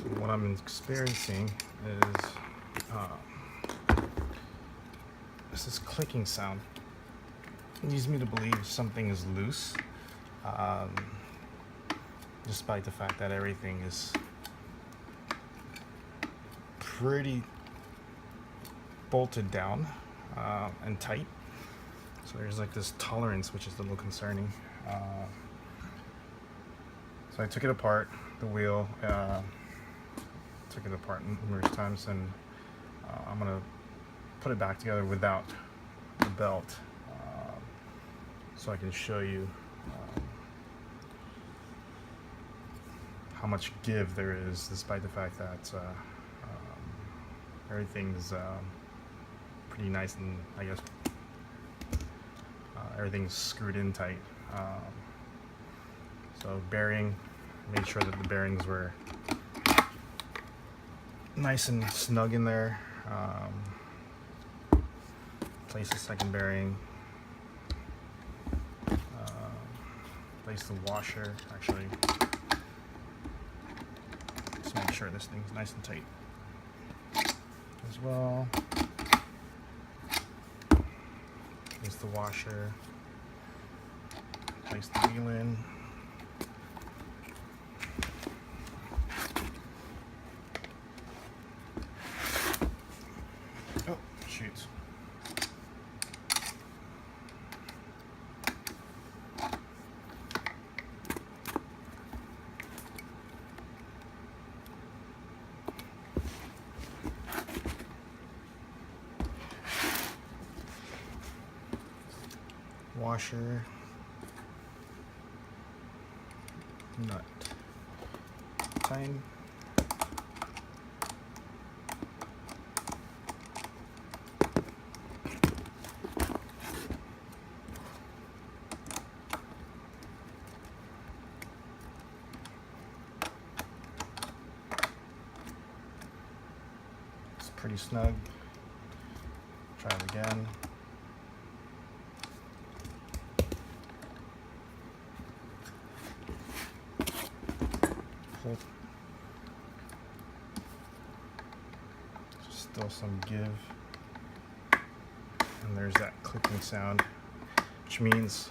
So what I'm experiencing is this clicking sound. It leads me to believe something is loose, despite the fact that everything is pretty bolted down and tight. So there's like this tolerance, which is a little concerning. So I took it apart, the wheel, took it apart numerous times, and I'm gonna put it back together without the belt, so I can show you how much give there is, despite the fact that everything's pretty nice and I guess everything's screwed in tight. So bearing, made sure that the bearings were nice and snug in there. Place the second bearing. Place the washer. Actually, just make sure this thing's nice and tight as well. Place the washer. Place the wheel in. Oh, shoot. Washer, nut, time, it's pretty snug. Try it again. Still some give, and there's that clicking sound, which means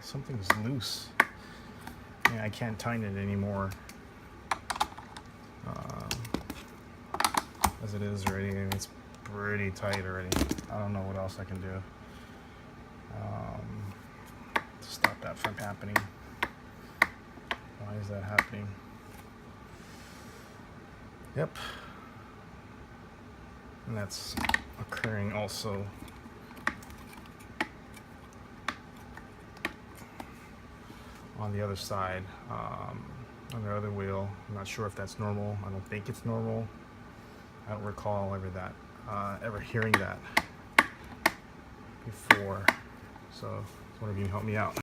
something's loose. Yeah, I can't tighten it anymore as it is already, and it's pretty tight already. I don't know what else I can do to stop that from happening. Why is that happening? Yep. And that's occurring also on the other side, on the other wheel. I'm not sure if that's normal. I don't think it's normal. I don't recall ever hearing that before. So one of you help me out.